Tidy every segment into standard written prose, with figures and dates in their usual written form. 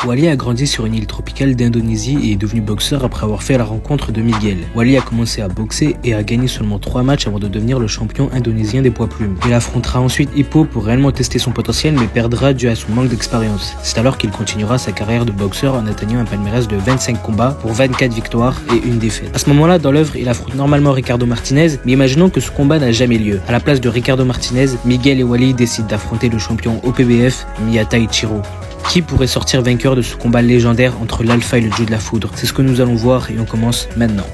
Wally a grandi sur une île tropicale d'Indonésie et est devenu boxeur après avoir fait la rencontre de Miguel. Wally a commencé à boxer et a gagné seulement 3 matchs avant de devenir le champion indonésien des poids plumes. Il affrontera ensuite Hippo pour réellement tester son potentiel mais perdra dû à son manque d'expérience. C'est alors qu'il continuera sa carrière de boxeur en atteignant un palmarès de 25 combats pour 24 victoires et une défaite. À ce moment-là, dans l'œuvre, il affronte normalement Ricardo Martinez, mais imaginons que ce combat n'a jamais lieu. À la place de Ricardo Martinez, Miguel et Wally décident d'affronter le champion OPBF, Miyata Ichiro. Qui pourrait sortir vainqueur de ce combat légendaire entre l'Alpha et le Dieu de la Foudre? C'est ce que nous allons voir et on commence maintenant.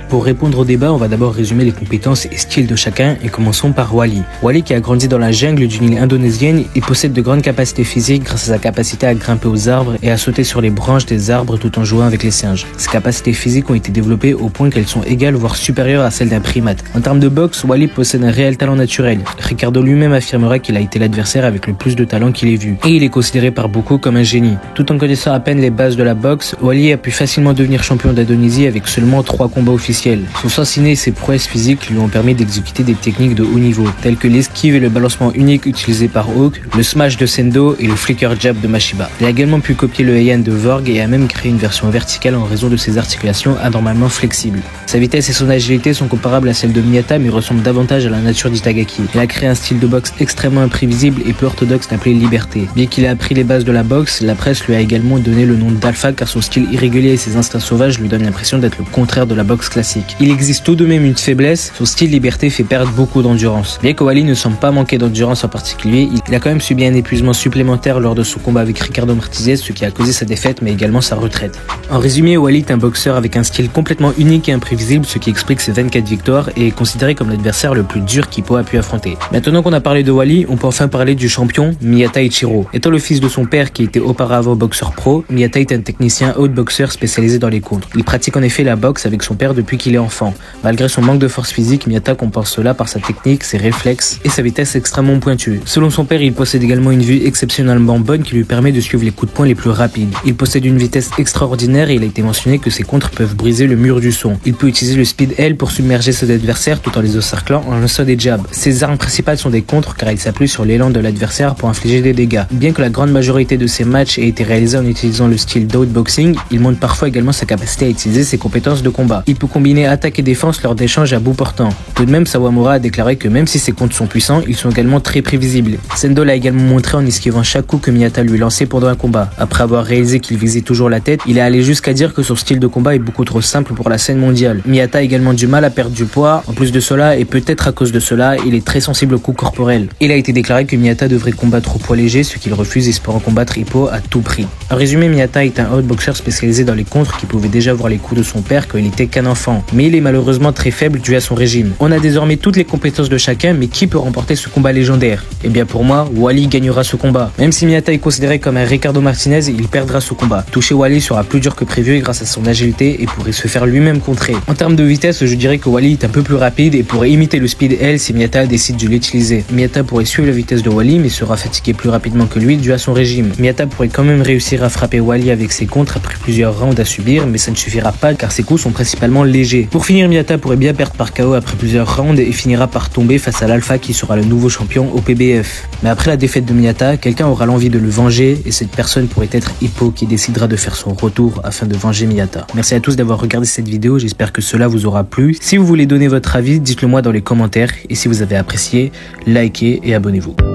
Pour répondre au débat, on va d'abord résumer les compétences et styles de chacun et commençons par Wally. Wally, qui a grandi dans la jungle d'une île indonésienne, il possède de grandes capacités physiques grâce à sa capacité à grimper aux arbres et à sauter sur les branches des arbres tout en jouant avec les singes. Ses capacités physiques ont été développées au point qu'elles sont égales voire supérieures à celles d'un primate. En termes de boxe, Wally possède un réel talent naturel. Ricardo lui-même affirmera qu'il a été l'adversaire avec le plus de talent qu'il ait vu. Et il est considéré par beaucoup comme un génie. Tout en connaissant à peine les bases de la boxe, Wally a pu facilement devenir champion d'Indonésie avec seulement 3 combats officiels. Son sens inné et ses prouesses physiques lui ont permis d'exécuter des techniques de haut niveau, telles que l'esquive et le balancement unique utilisé par Hawk, le smash de Sendo et le flicker jab de Mashiba. Il a également pu copier le Heian de Vorg et a même créé une version verticale en raison de ses articulations anormalement flexibles. Sa vitesse et son agilité sont comparables à celles de Miyata mais ressemblent davantage à la nature d'Itagaki. Il a créé un style de boxe extrêmement imprévisible et peu orthodoxe appelé Liberté. Bien qu'il ait appris les bases de la boxe, la presse lui a également donné le nom d'Alpha car son style irrégulier et ses instincts sauvages lui donnent l'impression d'être le contraire de la boxe classique. Il existe tout de même une faiblesse, son style Liberté fait perdre beaucoup d'endurance. Bien que Wally ne semble pas manquer d'endurance en particulier, il a quand même subi un épuisement supplémentaire lors de son combat avec Ricardo Martinez, ce qui a causé sa défaite mais également sa retraite. En résumé, Wally est un boxeur avec un style complètement unique et imprévisible, ce qui explique ses 24 victoires et est considéré comme l'adversaire le plus dur qu'Hippo a pu affronter. Maintenant qu'on a parlé de Wally, on peut enfin parler du champion Miyata Ichiro. Étant le fils de son père qui était auparavant boxeur pro, Miyata est un technicien outboxer spécialisé dans les contres. Il pratique en effet la boxe avec son père depuis qu'il est enfant. Malgré son manque de force physique, Miyata compense cela par sa technique, ses réflexes et sa vitesse extrêmement pointue. Selon son père, il possède également une vue exceptionnellement bonne qui lui permet de suivre les coups de poing les plus rapides. Il possède une vitesse extraordinaire et il a été mentionné que ses contres peuvent briser le mur du son. Il peut utiliser le speed L pour submerger ses adversaires tout en les encerclant en lançant des jabs. Ses armes principales sont des contres car il s'appuie sur l'élan de l'adversaire pour infliger des dégâts. Bien que la grande majorité de ses matchs aient été réalisés en utilisant le style d'outboxing, il montre parfois également sa capacité à utiliser ses compétences de combat. Il peut combiner attaque et défense lors d'échanges à bout portant. Tout de même, Sawamura a déclaré que même si ses contres sont puissants, ils sont également très prévisibles. Sendo l'a également montré en esquivant chaque coup que Miyata lui lançait pendant un combat. Après avoir réalisé qu'il visait toujours la tête, il est allé jusqu'à dire que son style de combat est beaucoup trop simple pour la scène mondiale. Miyata a également du mal à perdre du poids. En plus de cela, et peut-être à cause de cela, il est très sensible aux coups corporels. Il a été déclaré que Miyata devrait combattre au poids léger, ce qu'il refuse espérant combattre Hippo à tout prix. En résumé, Miyata est un outboxer spécialisé dans les contres qui pouvait déjà voir les coups de son père quand il était qu'un enfant. Mais il est malheureusement très faible dû à son régime. On a désormais toutes les compétences de chacun, mais qui peut remporter ce combat légendaire? Eh bien pour moi, Wally gagnera ce combat. Même si Miyata est considéré comme un Ricardo Martinez, il perdra ce combat. Toucher Wally sera plus dur que prévu grâce à son agilité et pourrait se faire lui-même contrer. En termes de vitesse, je dirais que Wally est un peu plus rapide et pourrait imiter le speed L si Miyata décide de l'utiliser. Miyata pourrait suivre la vitesse de Wally mais sera fatigué plus rapidement que lui dû à son régime. Miyata pourrait quand même réussir à frapper Wally avec ses contres après plusieurs rounds à subir, mais ça ne suffira pas car ses coups sont principalement légers. Pour finir, Miyata pourrait bien perdre par KO après plusieurs rounds et finira par tomber face à l'Alpha qui sera le nouveau champion au PBF. Mais après la défaite de Miyata, quelqu'un aura l'envie de le venger et cette personne pourrait être Hippo qui décidera de faire son retour afin de venger Miyata. Merci à tous d'avoir regardé cette vidéo, j'espère que cela vous aura plu. Si vous voulez donner votre avis, dites-le moi dans les commentaires et si vous avez apprécié, likez et abonnez-vous.